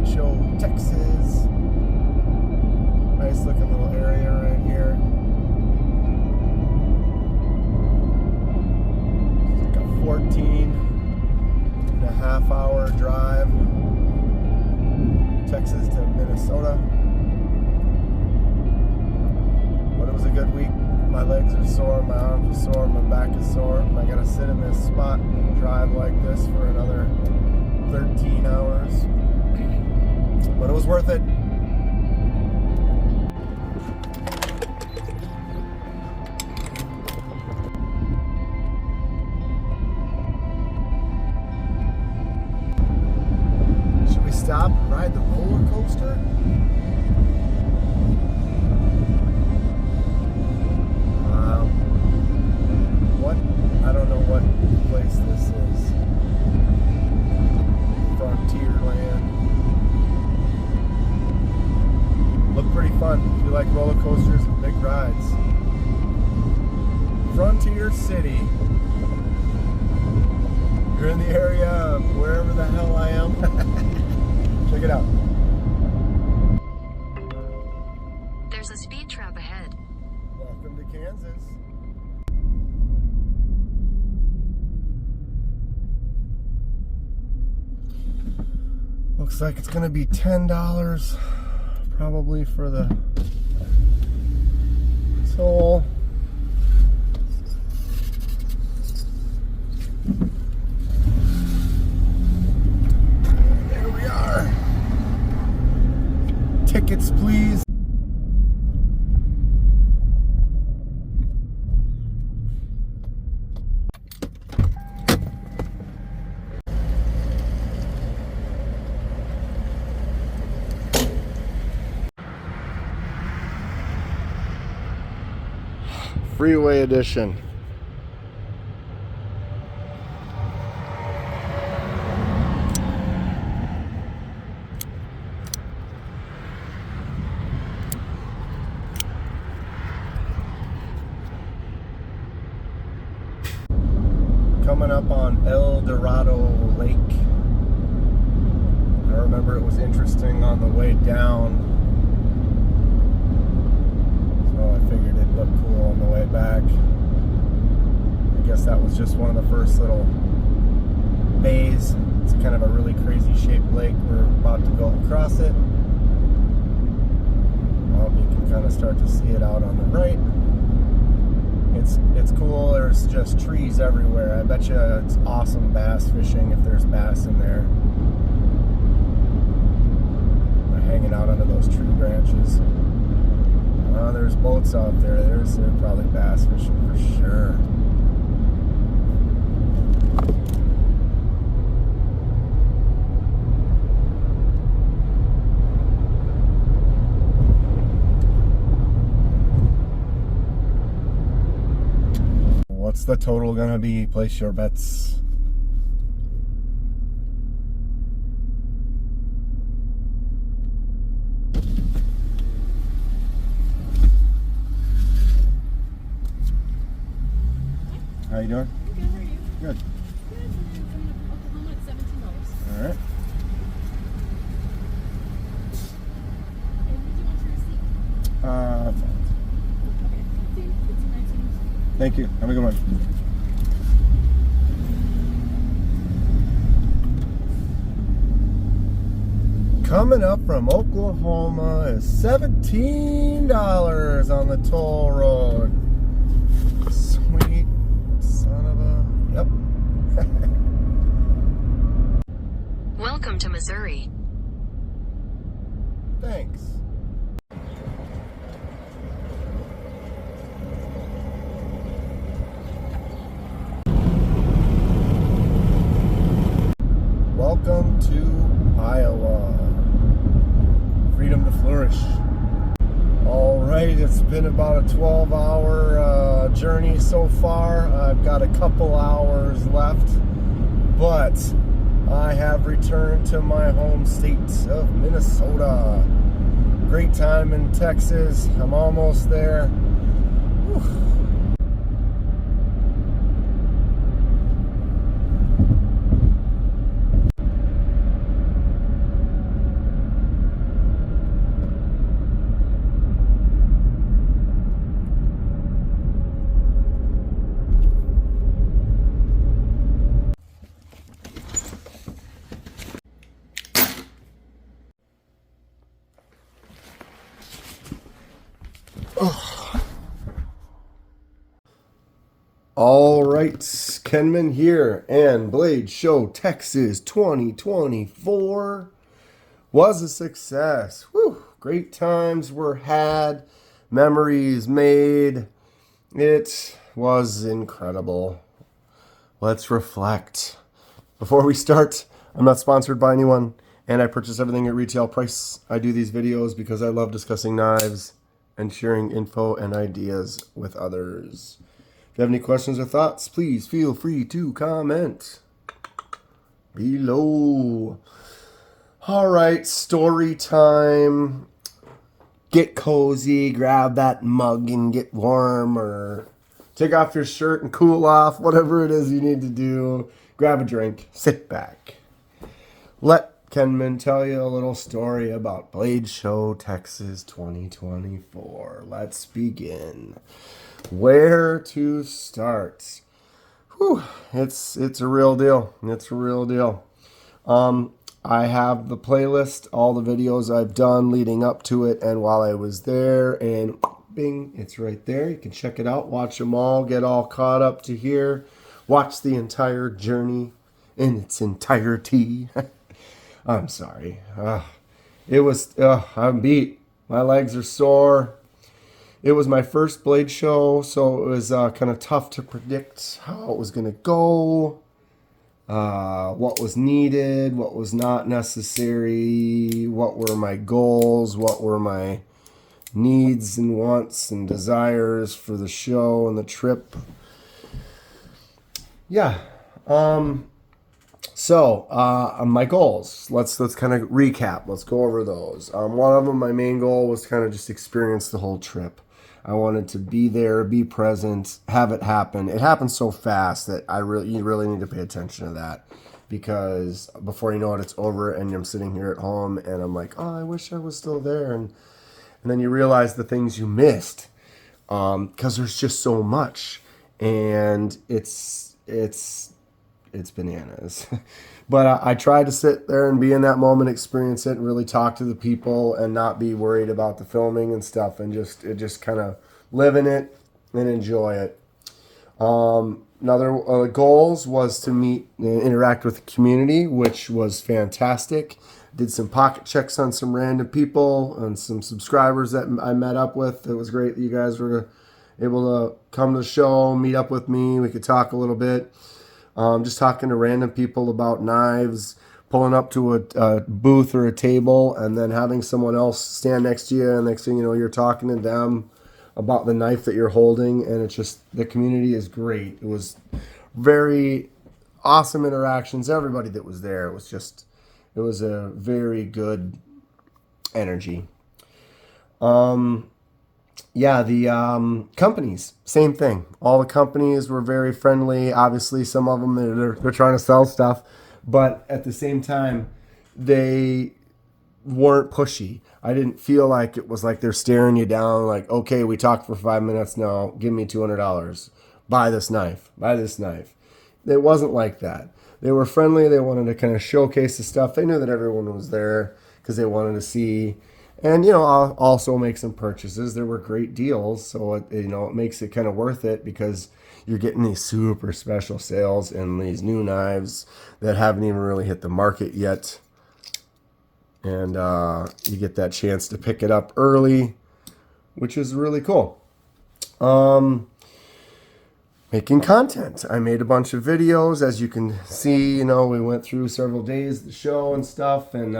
Show, Texas. Nice looking little area right here. It's like a 14.5-hour drive, Texas to Minnesota. But it was a good week. My legs are sore, my arms are sore, my back is sore. I gotta sit in this spot and drive like this for another 13 hours. But it was worth it. Should we stop and ride the roller coaster? I don't know what place this is. Frontierland. Look pretty fun if you like roller coasters and big rides. Frontier City. You're in the area of wherever the hell I am. Check it out. There's a speed trap ahead. Welcome to Kansas. Looks like it's going to be $10 probably for the toll. There we are. Tickets, please. Freeway edition. Coming up on El Dorado Lake. I remember it was interesting on the way down. I figured it'd look cool on the way back. I guess that was just one of the first little bays. It's kind of a really crazy shaped lake. We're about to go across it. Well, you can kind of start to see it out on the right. It's cool. There's just trees everywhere. I bet you it's awesome bass fishing if there's bass in there. They're hanging out under those tree branches. There's boats out there. They're probably bass fishing for sure. What's the total gonna be? Place your bets. How you doing? Good, how are you? Good. Good. Oklahoma at $17. All right. And did you want your receipt? Okay. 15, 19. Thank you. Have a good one. Coming up from Oklahoma is $17 on the toll road. Sweet son of a... Yep. Welcome to Missouri. Thanks. Welcome to Iowa. Freedom to flourish. All right, it's been about a 12-hour journey so far. I've got a couple hours left, but I have returned to my home state of Minnesota. Great time in Texas. I'm almost there. Whew. All right, Kenman here, and Blade Show Texas 2024 was a success. Whew, great times were had, memories made. It was incredible. Let's reflect. Before we start, I'm not sponsored by anyone, and I purchase everything at retail price. I do these videos because I love discussing knives and sharing info and ideas with others. If you have any questions or thoughts, please feel free to comment below. All right, story time. Get cozy, grab that mug and get warm, or take off your shirt and cool off, whatever it is you need to do. Grab a drink, sit back. Let Kenman tell you a little story about Blade Show Texas 2024. Let's begin. Where to start? Whew, it's a real deal. It's a real deal. I have the playlist, all the videos I've done leading up to it and while I was there, and bing, it's right there. You can check it out, watch them all, get all caught up to here, watch the entire journey in its entirety. I'm sorry. I'm beat. My legs are sore. It was my first Blade show, so it was kind of tough to predict how it was going to go, what was needed, what was not necessary, what were my goals, what were my needs and wants and desires for the show and the trip. Yeah. So my goals. Let's kind of recap. Let's go over those. One of them, my main goal was to kind of just experience the whole trip. I wanted to be there, be present, have it happen. It happened so fast that you really need to pay attention to that, because before you know it, it's over, and I'm sitting here at home, and I'm like, oh, I wish I was still there, and then you realize the things you missed, because there's just so much, and it's bananas. But I tried to sit there and be in that moment, experience it, and really talk to the people and not be worried about the filming and stuff, and just kind of live in it and enjoy it. Another goals was to meet and interact with the community, which was fantastic. Did some pocket checks on some random people and some subscribers that I met up with. It was great that you guys were able to come to the show, meet up with me. We could talk a little bit. Just talking to random people about knives, pulling up to a booth or a table, and then having someone else stand next to you, and next thing you know, you're talking to them about the knife that you're holding, and it's just, the community is great. It was very awesome interactions. Everybody that was there, it was a very good energy. Yeah, the companies, same thing. All the companies were very friendly. Obviously, some of them, they're trying to sell stuff, but at the same time, they weren't pushy. I didn't feel like it was like they're staring you down, like, okay, we talked for 5 minutes now, give me $200. Buy this knife. Buy this knife. It wasn't like that. They were friendly. They wanted to kind of showcase the stuff. They knew that everyone was there because they wanted to see. And, I'll also make some purchases. There were great deals, so it makes it kind of worth it, because you're getting these super special sales and these new knives that haven't even really hit the market yet. And you get that chance to pick it up early, which is really cool. Making content. I made a bunch of videos. As you can see, we went through several days of the show and stuff, and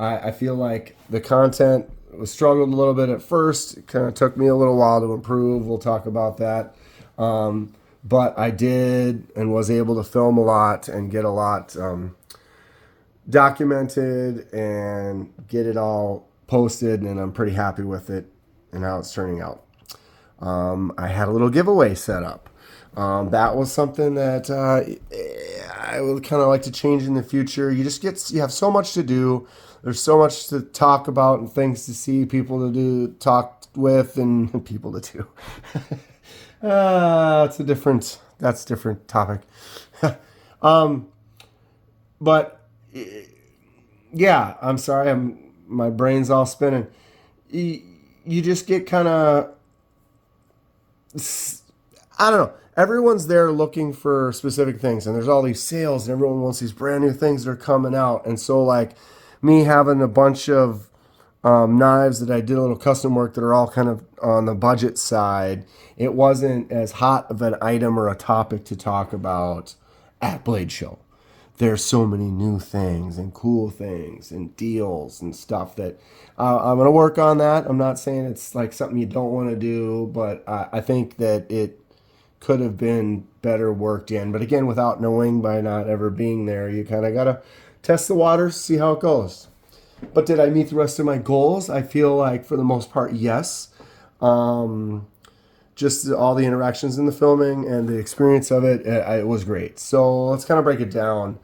I feel like the content was struggled a little bit at first. It kind of took me a little while to improve. We'll talk about that. But I did and was able to film a lot and get a lot documented and get it all posted, and I'm pretty happy with it and how it's turning out. I had a little giveaway set up. That was something that I would kind of like to change in the future. You have so much to do. There's so much to talk about and things to see, people to do, talk with, and people to do. That's a different topic. But yeah, I'm sorry, my brain's all spinning. you just get kind of, I don't know. Everyone's there looking for specific things, and there's all these sales, and everyone wants these brand new things that are coming out. And so, like, me having a bunch of knives that I did a little custom work that are all kind of on the budget side, it wasn't as hot of an item or a topic to talk about at Blade Show. There's so many new things and cool things and deals and stuff that I'm going to work on that. I'm not saying it's like something you don't want to do, but I think that it could have been better worked in. But again, without knowing, by not ever being there, you kind of got to test the waters, see how it goes. But did I meet the rest of my goals? I feel like for the most part, yes. Just all the interactions in the filming and the experience of it, it was great. So let's kind of break it down.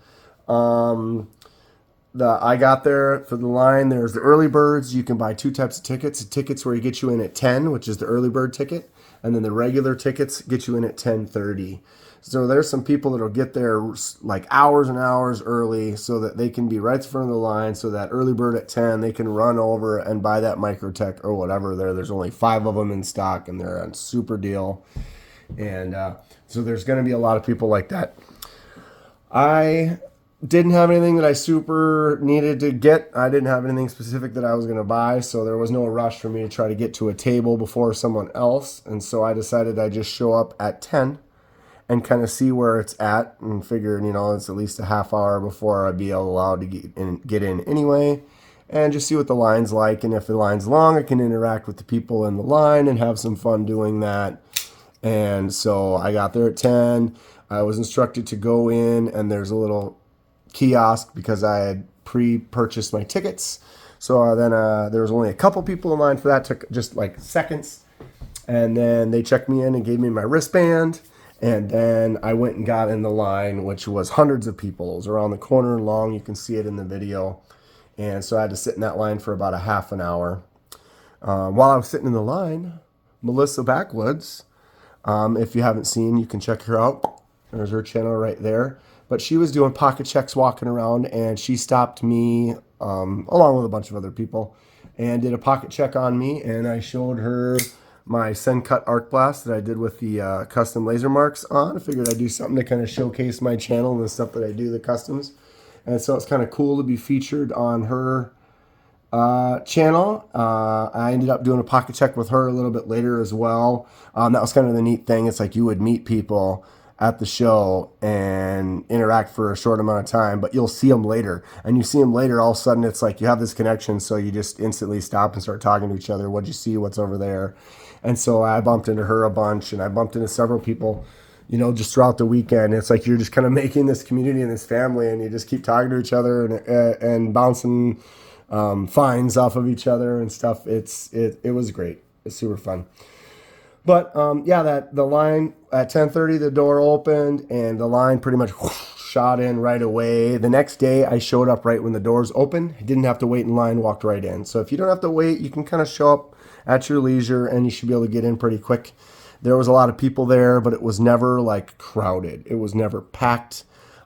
I got there for the line. There's the early birds. You can buy two types of tickets. Tickets where you get you in at 10, which is the early bird ticket. And then the regular tickets get you in at 10:30. So there's some people that'll get there like hours and hours early so that they can be right in front of the line. So that early bird at 10, they can run over and buy that Microtech or whatever. There's only 5 of them in stock, and they're on super deal. And so there's going to be a lot of people like that. I didn't have anything that I super needed to get. I didn't have anything specific that I was going to buy, so there was no rush for me to try to get to a table before someone else. And so I decided I'd just show up at 10 and kind of see where it's at, and figured, it's at least a half hour before I'd be allowed to get in anyway, and just see what the line's like. And if the line's long, I can interact with the people in the line and have some fun doing that. And so I got there at 10. I was instructed to go in, and there's a little kiosk because I had pre-purchased my tickets. So then there was only a couple people in line for that. Took just like seconds. And then they checked me in and gave me my wristband. And then I went and got in the line, which was hundreds of people. It was around the corner long. You can see it in the video. And so I had to sit in that line for about a half an hour. While I was sitting in the line, Melissa Backwoods, if you haven't seen, you can check her out. There's her channel right there. But she was doing pocket checks walking around, and she stopped me along with a bunch of other people and did a pocket check on me. And I showed her my Send Cut Arc Blast that I did with the custom laser marks on. I figured I'd do something to kind of showcase my channel and the stuff that I do, the customs. And so it's kind of cool to be featured on her channel. I ended up doing a pocket check with her a little bit later as well. That was kind of the neat thing. It's like you would meet people at the show and interact for a short amount of time, but you'll see them later. And you see them later, all of a sudden it's like you have this connection, so you just instantly stop and start talking to each other. What'd you see? What's over there? And so I bumped into her a bunch, and I bumped into several people, just throughout the weekend. It's like you're just kind of making this community and this family, and you just keep talking to each other and bouncing finds off of each other and stuff. It was great. It's super fun. But the line at 10:30, the door opened, and the line pretty much shot in right away. The next day, I showed up right when the doors opened. I didn't have to wait in line, walked right in. So if you don't have to wait, you can kind of show up at your leisure, and you should be able to get in pretty quick. There was a lot of people there, but it was never like crowded. It was never packed.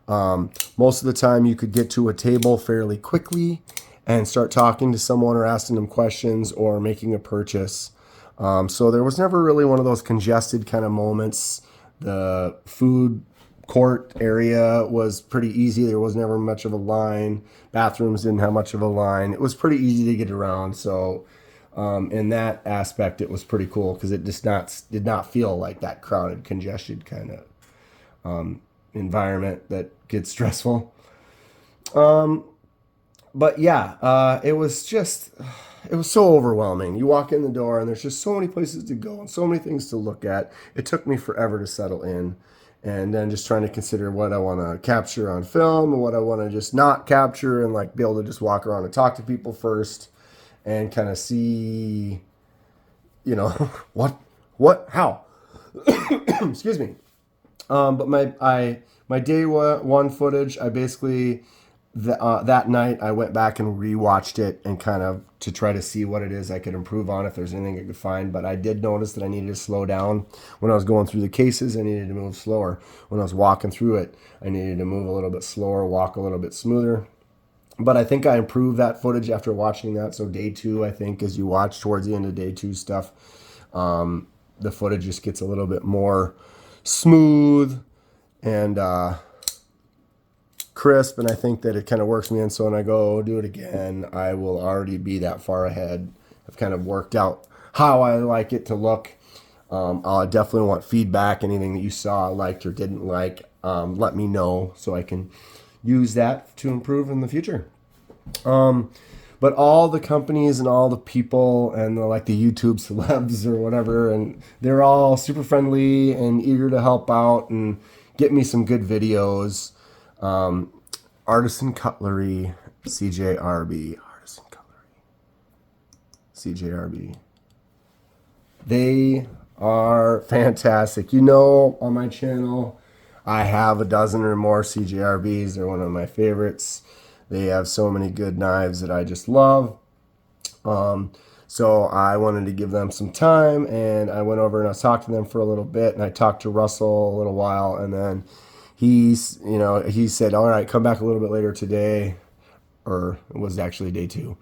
Most of the time, you could get to a table fairly quickly and start talking to someone or asking them questions or making a purchase. So there was never really one of those congested kind of moments. The food court area was pretty easy. There was never much of a line. Bathrooms didn't have much of a line. It was pretty easy to get around. So in that aspect, it was pretty cool because it just did not feel like that crowded, congested kind of environment that gets stressful. But yeah, it was so overwhelming. You walk in the door and there's just so many places to go and so many things to look at. It took me forever to settle in, and then just trying to consider what I want to capture on film and what I want to just not capture, and like be able to just walk around and talk to people first and kind of see, how. Excuse me. But my day one footage, I basically that night I went back and rewatched it and kind of to try to see what it is I could improve on, if there's anything I could find. But I did notice that I needed to slow down when I was going through the cases. I needed to move slower when I was walking through it. I needed to move a little bit slower, walk a little bit smoother. But I think I improved that footage after watching that. So day 2, I think, as you watch towards the end of day 2 stuff, the footage just gets a little bit more smooth and crisp. And I think that it kind of works me in. So when I go do it again, I will already be that far ahead. I've kind of worked out how I like it to look. I definitely want feedback. Anything that you saw, liked, or didn't like, let me know so I can use that to improve in the future. But all the companies and all the people and like the YouTube celebs or whatever, and they're all super friendly and eager to help out and get me some good videos. Artisan Cutlery, CJRB, Artisan Cutlery, CJRB. They are fantastic. You know, on my channel, I have a dozen or more CJRBs. They're one of my favorites. They have so many good knives that I just love. So I wanted to give them some time, and I went over and I talked to them for a little bit, and I talked to Russell a little while, and then he said, all right, come back a little bit later today, or it was actually day 2.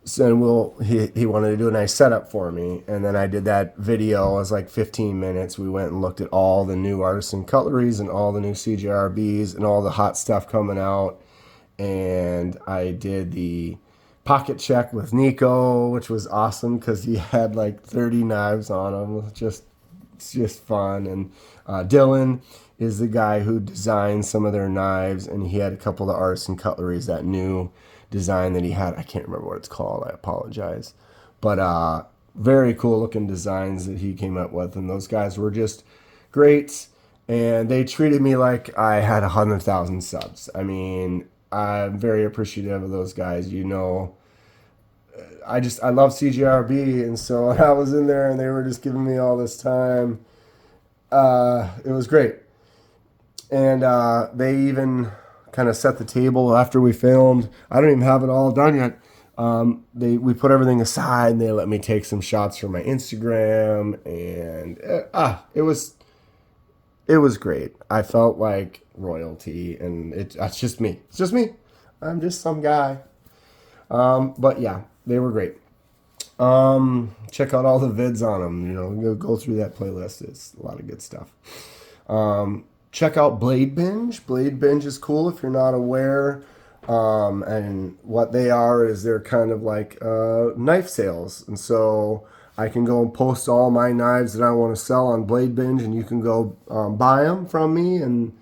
So he wanted to do a nice setup for me, and then I did that video. It was like 15 minutes. We went and looked at all the new Artisan Cutleries and all the new CJRBs and all the hot stuff coming out, and I did the pocket check with Nico, which was awesome because he had like 30 knives on him. It's just fun. And Dylan is the guy who designed some of their knives, and he had a couple of the Artisan Cutleries, that new design that he had. I can't remember what it's called. I apologize. But very cool looking designs that he came up with, and those guys were just great, and they treated me like I had 100,000 subs. I mean, I'm very appreciative of those guys. You know, I love CJRB, and so when I was in there and they were just giving me all this time, it was great. And they even kind of set the table after we filmed. I don't even have it all done yet. We put everything aside, and they let me take some shots for my Instagram, and it was great. I felt like royalty, and it's just me. It's just me. I'm just some guy. But yeah, they were great. Check out all the vids on them. You know, go through that playlist. It's a lot of good stuff. Check out Blade Binge. Blade Binge is cool if you're not aware. And what they are is they're kind of like knife sales. And so I can go and post all my knives that I want to sell on Blade Binge, and you can go buy them from me. And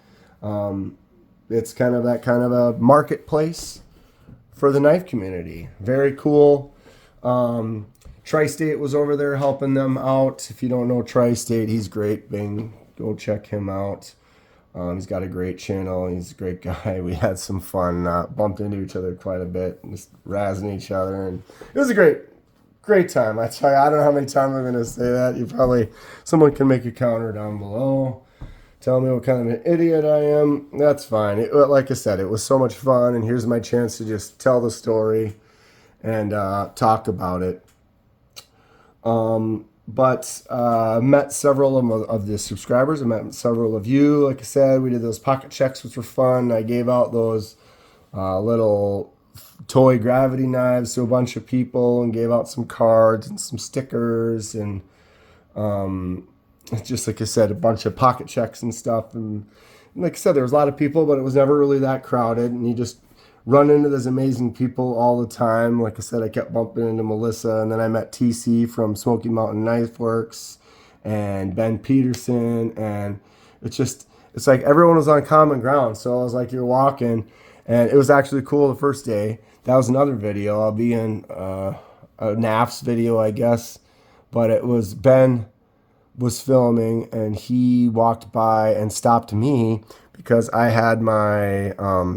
it's kind of that kind of a marketplace for the knife community. Very cool. Tri-State was over there helping them out. If you don't know Tri-State, he's great. Bing, go check him out. He's got a great channel. He's a great guy. We had some fun, bumped into each other quite a bit, just razzing each other, and it was a great time. I tell you, I don't know how many times I'm going to say that. Someone can make a counter down below. Tell me what kind of an idiot I am. That's fine. Like I said, it was so much fun, and here's my chance to just tell the story and talk about it. But met several of the subscribers. I met several of you. Like I said, we did those pocket checks, which were fun. I gave out those little toy gravity knives to a bunch of people, and gave out some cards and some stickers, and just like I said, a bunch of pocket checks and stuff. And like I said, there was a lot of people, but it was never really that crowded, and you just run into those amazing people all the time. Like I said, I kept bumping into Melissa, and then I met TC from Smoky Mountain Knife Works and Ben Peterson, and it's like everyone was on common ground. So I was like, you're walking, and it was actually cool the first day. That was another video. I'll be in a NAFS video, I guess, but it was Ben was filming, and he walked by and stopped me because I had my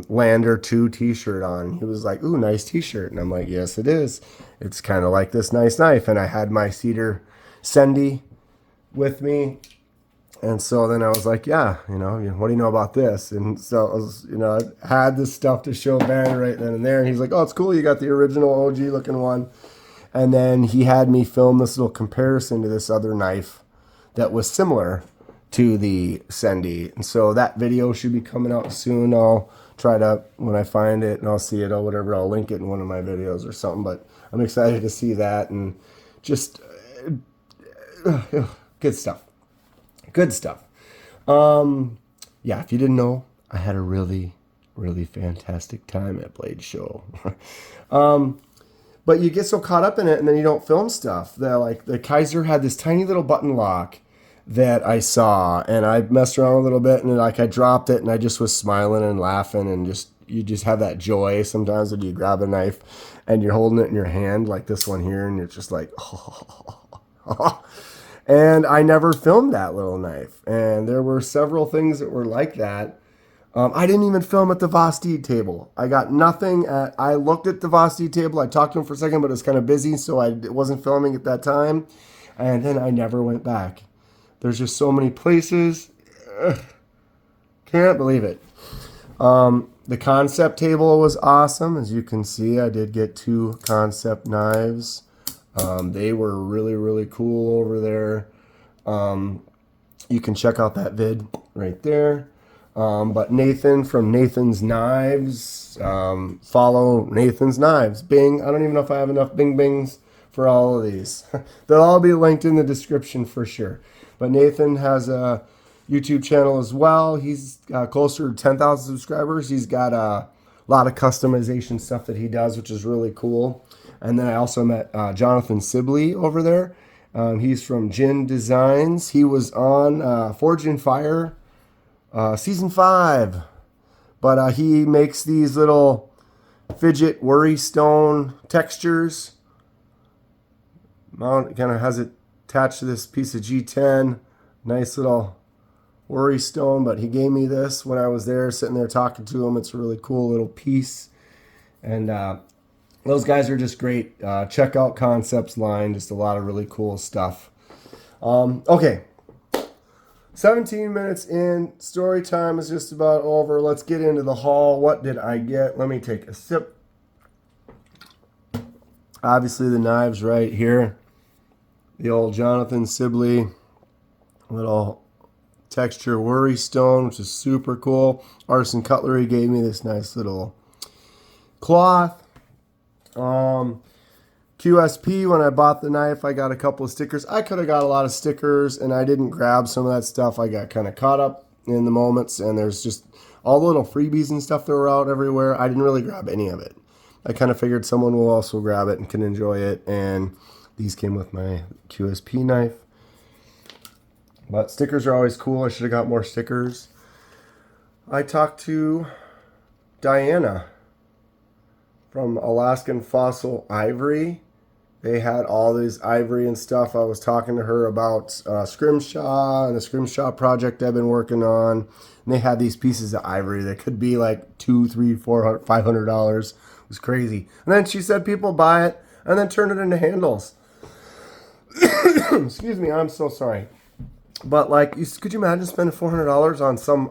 Lander 2 t-shirt on. He was like, ooh, nice t-shirt. And I'm like, yes, it is. It's kind of like this nice knife. And I had my cedar Sendy with me. And so then I was like, yeah, what do you know about this? And so I was, I had this stuff to show Ben right then and there. And he's like, oh, it's cool. You got the original OG looking one. And then he had me film this little comparison to this other knife that was similar to the Sendy. And so that video should be coming out soon. I'll try to, when I find it and I'll see it or whatever, I'll link it in one of my videos or something. But I'm excited to see that, and just good stuff. Good stuff. Yeah, if you didn't know, I had a really, really fantastic time at Blade Show. But you get so caught up in it, and then you don't film stuff. Like the Kaiser had this tiny little button lock that I saw, and I messed around a little bit, and like I dropped it, and I just was smiling and laughing, and you just have that joy sometimes when you grab a knife and you're holding it in your hand, like this one here, and you're just like, oh. And I never filmed that little knife, and there were several things that were like that. I didn't even film at the Vosteed table. I got nothing. I looked at the Vosteed table. I talked to him for a second, but it was kind of busy, so I wasn't filming at that time. And then I never went back. There's just so many places. Ugh. Can't believe it. The Kansept table was awesome. As you can see, I did get 2 Kansept knives. They were really, really cool over there. You can check out that vid right there. But Nathan from Nathan's Knives, follow Nathan's Knives. Bing. I don't even know if I have enough bing bings for all of these. They'll all be linked in the description for sure. But Nathan has a YouTube channel as well. He's closer to 10,000 subscribers. He's got a lot of customization stuff that he does, which is really cool. And then I also met Jonathan Sibley over there. He's from Gin Designs. He was on Forge and Fire season 5, but he makes these little fidget worry stone textures. Mount kind of has it attached to this piece of G10. Nice little worry stone, but he gave me this when I was there, sitting there talking to him. It's a really cool little piece, and those guys are just great. Check out Kansept's line. Just a lot of really cool stuff. Okay. 17 minutes in. Story time is just about over. Let's get into the haul. What did I get? Let me take a sip. Obviously, the knives right here. The old Jonathan Sibley little texture worry stone, which is super cool. Artisan Cutlery gave me this nice little cloth. QSP, when I bought the knife, I got a couple of stickers. I could have got a lot of stickers, and I didn't grab some of that stuff. I got kind of caught up in the moments, and there's just all the little freebies and stuff that were out everywhere. I didn't really grab any of it. I kind of figured someone will also grab it and can enjoy it, and these came with my QSP knife. But stickers are always cool. I should have got more stickers. I talked to Diana from Alaskan Fossil Ivory. They had all these ivory and stuff. I was talking to her about Scrimshaw and the Scrimshaw project I've been working on. And they had these pieces of ivory that could be like $200, $300, $400, $500. It was crazy. And then she said people buy it and then turn it into handles. Excuse me, I'm so sorry. But like, could you imagine spending $400 on some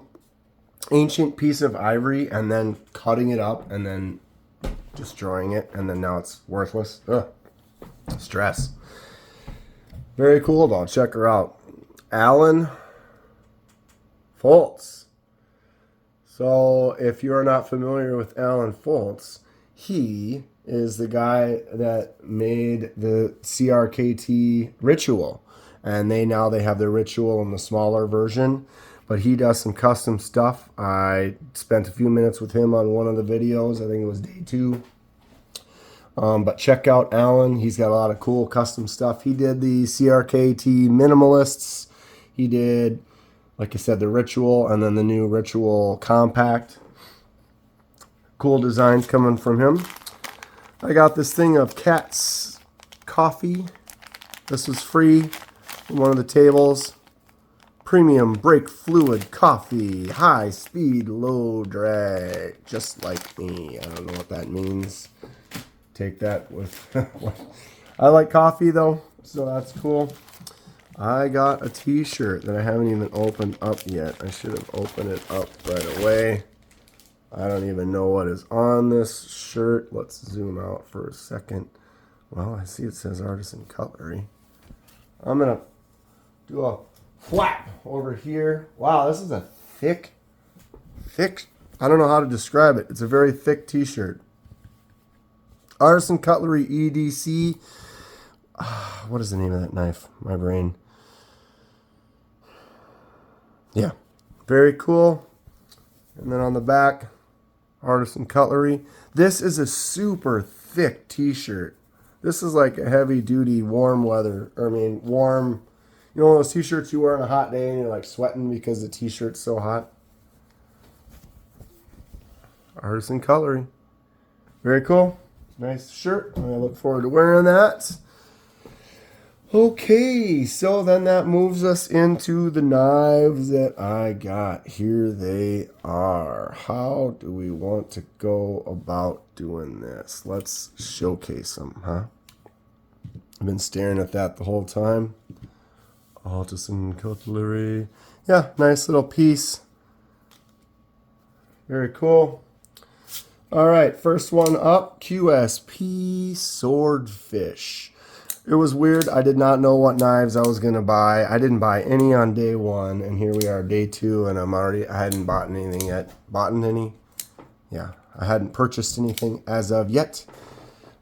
ancient piece of ivory and then cutting it up and then destroying it, and then now it's worthless? Ugh. Stress. Very cool though. Check her out. Alan Foltz. So if you're not familiar with Alan Foltz, he is the guy that made the CRKT ritual, and they have their ritual in the smaller version, but he does some custom stuff. I spent a few minutes with him on one of the videos. I think it was day 2. But check out Alan. He's got a lot of cool custom stuff. He did the CRKT Minimalists. He did, like I said, the Ritual, and then the new Ritual Compact. Cool designs coming from him. I got this thing of Cat's coffee. This was free from one of the tables. Premium brake fluid coffee. High speed, low drag. Just like me. I don't know what that means. Take that with I like coffee though, so that's cool. I got a t-shirt that I haven't even opened up yet. I should have opened it up right away. I don't even know what is on this shirt. Let's zoom out for a second. Well, I see it says Artisan Cutlery. I'm gonna do a flap over here. Wow, this is a thick I don't know how to describe it. It's a very thick t-shirt. Artisan Cutlery EDC. What is the name of that knife? My brain. Yeah. Very cool. And then on the back, Artisan Cutlery. This is a super thick t-shirt. This is like a heavy-duty warm weather. Warm. You know those t-shirts you wear on a hot day and you're like sweating because the t-shirt's so hot? Artisan Cutlery. Very cool. Nice shirt. I look forward to wearing that. Okay, so then that moves us into the knives that I got. Here they are. How do we want to go about doing this? Let's showcase them, huh? I've been staring at that the whole time. Artisan Cutlery. Yeah, nice little piece. Very cool. All right, first one up, QSP Swordfish. It was weird. I did not know what knives I was going to buy. I didn't buy any on day one, and here we are, day two, and I hadn't bought anything yet. Bought any? Yeah, I hadn't purchased anything as of yet,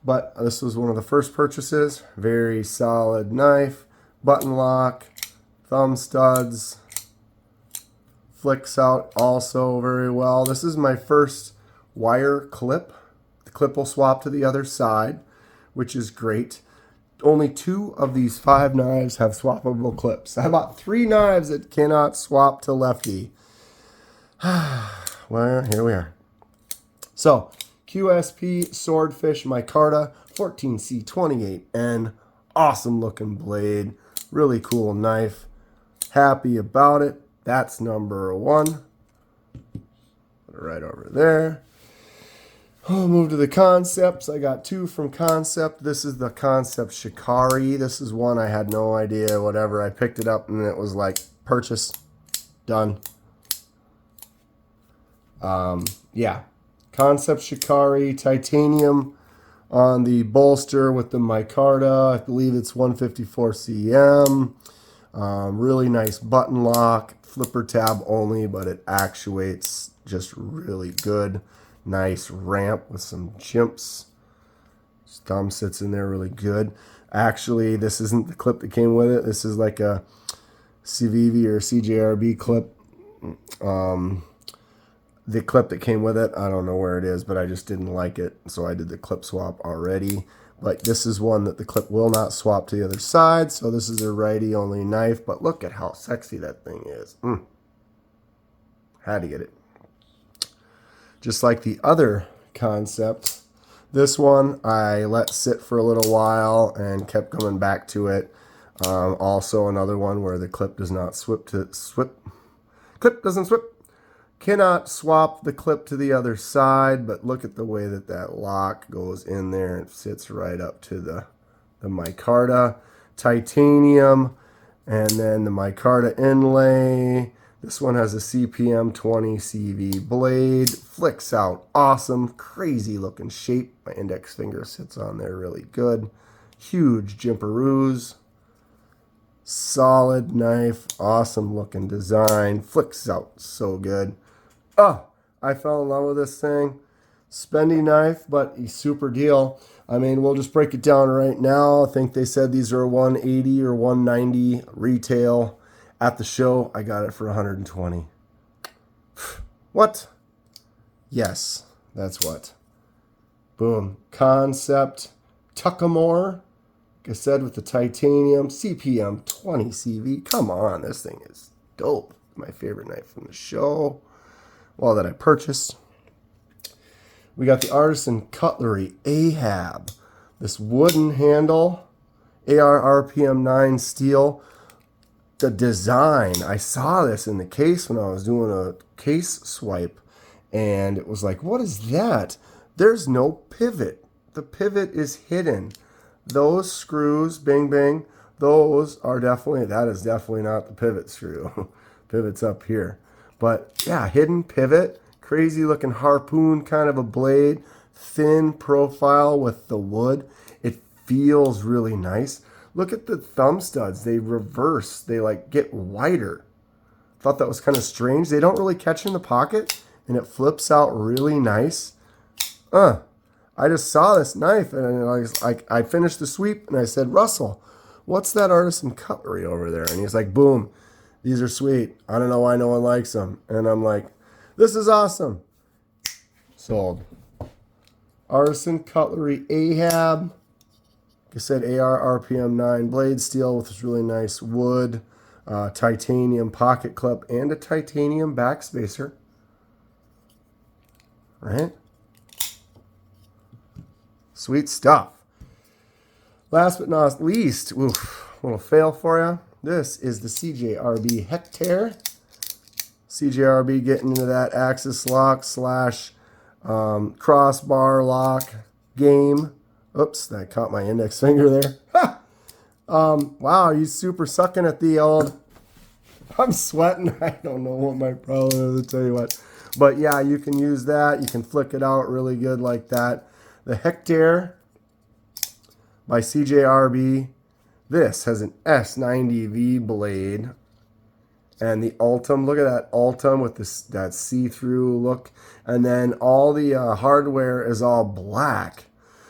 but this was one of the first purchases. Very solid knife, button lock, thumb studs, flicks out also very well. This is my first wire clip. The clip will swap to the other side, which is great. Only 2 of these 5 knives have swappable clips. I bought 3 knives that cannot swap to lefty. Well, here we are. So, QSP Swordfish Micarta 14C28N. Awesome looking blade. Really cool knife. Happy about it. That's number 1. Put it right over there. I'll move to the Kansept. I got 2 from Kansept. This is the Kansept Shikari. This is one I had no idea, whatever. I picked it up and it was like, purchase, done. Yeah. Kansept Shikari, titanium on the bolster with the micarta. I believe it's 154 cm. Really nice button lock. Flipper tab only, but it actuates just really good. Nice ramp with some chimps. Thumb sits in there really good. Actually, this isn't the clip that came with it. This is like a CVV or CJRB clip. The clip that came with it, I don't know where it is, but I just didn't like it. So I did the clip swap already. But this is one that the clip will not swap to the other side. So this is a righty only knife. But look at how sexy that thing is. Had to get it. Just like the other Kansept, this one I let sit for a little while and kept coming back to it. Also another one where the clip does not clip doesn't swip. Cannot swap the clip to the other side, but look at the way that that lock goes in there and sits right up to the micarta. Titanium, and then the micarta inlay. This one has a CPM 20 CV blade. Flicks out awesome. Crazy looking shape. My index finger sits on there really good. Huge jimperoos. Solid knife. Awesome looking design. Flicks out so good. Oh, I fell in love with this thing. Spendy knife, but a super deal. I mean, we'll just break it down right now. I think they said these are 180 or 190 retail. At the show, I got it for 120. What? Yes, that's what. Boom. Kansept Tuckamore. Like I said, with the titanium. CPM 20 CV. Come on, this thing is dope. My favorite knife from the show. Well, that I purchased. We got the Artisan Cutlery Ahab. This wooden handle. AR RPM 9 steel. The design, I saw this in the case when I was doing a case swipe, and it was like, what is that? There's no pivot. The pivot is hidden. Those screws, bang, bang, those are definitely, that is definitely not the pivot screw. Pivot's up here. But yeah, hidden pivot, crazy looking harpoon kind of a blade, thin profile with the wood. It feels really nice. Look at the thumb studs. They reverse. They like get wider. Thought that was kind of strange. They don't really catch in the pocket. and it flips out really nice. I just saw this knife, and I finished the sweep, and I said, Russell, what's that Artisan Cutlery over there? And he's like, boom, these are sweet. I don't know why no one likes them. And I'm like, this is awesome. Sold. Artisan Cutlery Ahab. Like I said, AR RPM 9 blade steel with this really nice wood, titanium pocket clip, and a titanium backspacer. Right? Sweet stuff. Last but not least, oof, a little fail for you. This is the CJRB Hectare. CJRB getting into that axis lock slash crossbar lock game. Oops, that caught my index finger there. Wow, you super sucking at the old... I'm sweating. I don't know what my problem is, to tell you what. But yeah, you can use that. You can flick it out really good like that. The Hectare by CJRB. This has an S90V blade. And the Ultem, look at that Ultem with this that see-through look. And then all the hardware is all black.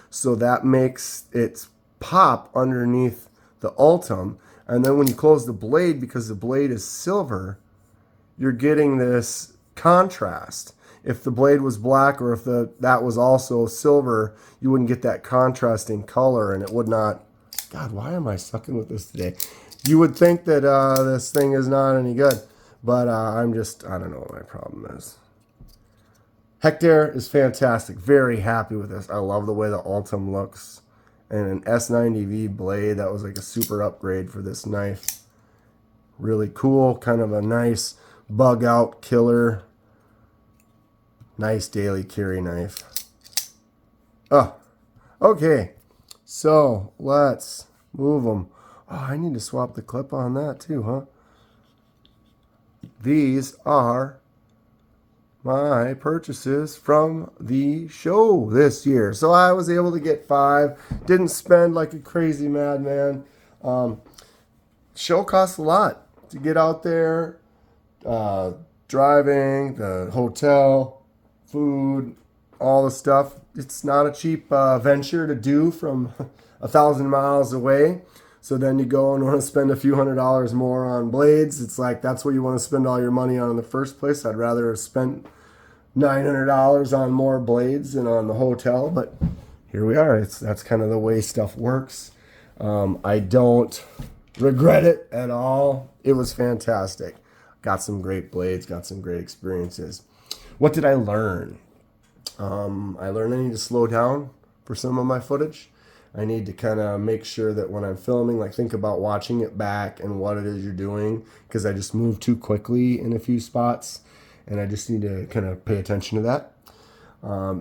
So that makes it pop underneath the Ultem. And then when you close the blade, because the blade is silver, you're getting this contrast. If the blade was black or if that was also silver, you wouldn't get that contrasting color, and it would not... God, why am I sucking with this today? You would think that this thing is not any good, but I don't know what my problem is. Hectare is fantastic. Very happy with this. I love the way the Ultem looks. And an S90V blade, that was like a super upgrade for this knife. Really cool, kind of a nice bug out killer. Nice daily carry knife. Oh, okay. So let's move them. Oh, I need to swap the clip on that too, huh? These are my purchases from the show this year. So I was able to get 5. Didn't spend like a crazy madman. Show costs a lot to get out there. Driving, the hotel, food, all the stuff. It's not a cheap venture to do from 1,000 miles away. So then you go and want to spend a few $100s more on blades. It's like that's what you want to spend all your money on in the first place. I'd rather have spent $900 on more blades than on the hotel. But here we are. That's kind of the way stuff works. I don't regret it at all. It was fantastic. Got some great blades. Got some great experiences. What did I learn? I learned I need to slow down for some of my footage. I need to kind of make sure that when I'm filming, like think about watching it back and what it is you're doing, because I just move too quickly in a few spots, and I just need to kind of pay attention to that.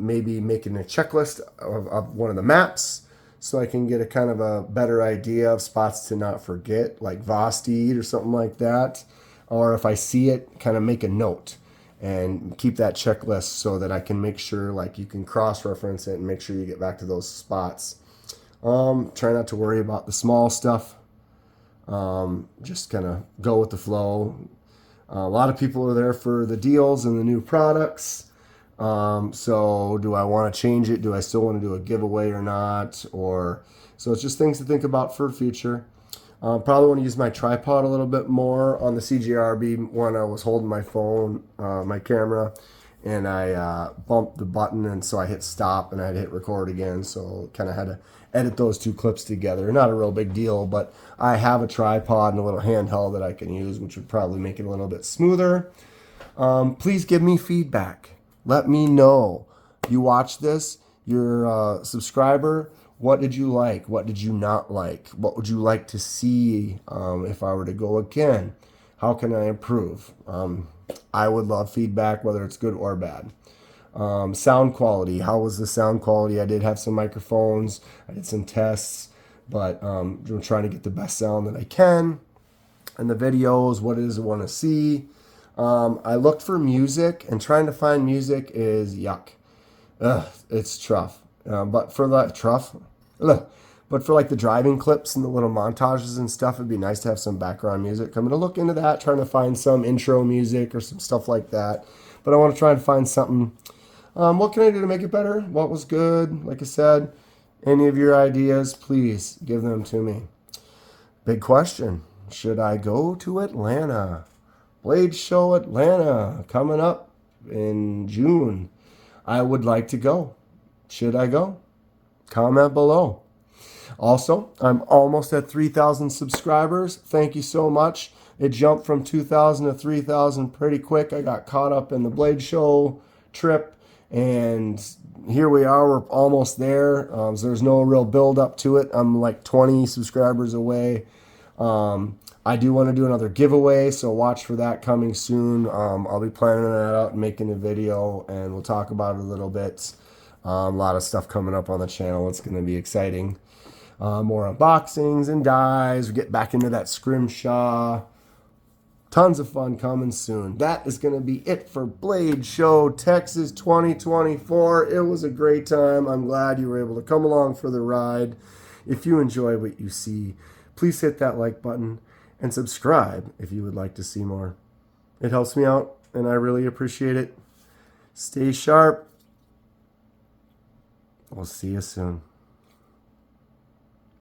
Maybe making a checklist of one of the maps so I can get a kind of a better idea of spots to not forget, like Vosteed or something like that. Or if I see it, kind of make a note and keep that checklist so that I can make sure, like, you can cross-reference it and make sure you get back to those spots. Try not to worry about the small stuff. Just kind of go with the flow. A lot of people are there for the deals and the new products. So do I want to change it? Do I still want to do a giveaway or not? So it's just things to think about for the future. Probably want to use my tripod a little bit more. On the CJRB one, I was holding my phone, my camera, and I bumped the button, and so I hit stop, and I had to hit record again, so kind of had to edit those two clips together. Not a real big deal, but I have a tripod and a little handheld that I can use, which would probably make it a little bit smoother. Please give me feedback. Let me know. You watch this, you're a subscriber. What did you like? What did you not like? What would you like to see if I were to go again? How can I improve? I would love feedback, whether it's good or bad. Sound quality. How was the sound quality? I did have some microphones. I did some tests, but I'm trying to get the best sound that I can. And the videos, what it is I want to see. I looked for music, and trying to find music is yuck. It's tough. But for like the driving clips and the little montages and stuff, it'd be nice to have some background music. I'm going to look into that, trying to find some intro music or some stuff like that. but I want to try and find something. What can I do to make it better? What was good? Like I said, any of your ideas, please give them to me. Big question. Should I go to Atlanta? Blade Show Atlanta coming up in June. I would like to go. Should I go? Comment below. Also, I'm almost at 3,000 subscribers. Thank you so much. It jumped from 2,000 to 3,000 pretty quick. I got caught up in the Blade Show trip, and here we are. We're almost there. So there's no real build up to it. I'm like 20 subscribers away. I do want to do another giveaway, so watch for that coming soon. I'll be planning that out and making a video, and we'll talk about it a little bit. A lot of stuff coming up on the channel. It's going to be exciting. More unboxings and dies. We get back into that scrimshaw. Tons of fun coming soon. That is going to be it for Blade Show Texas 2024. It was a great time. I'm glad you were able to come along for the ride. If you enjoy what you see, please hit that like button and subscribe if you would like to see more. It helps me out, and I really appreciate it. Stay sharp. We'll see you soon.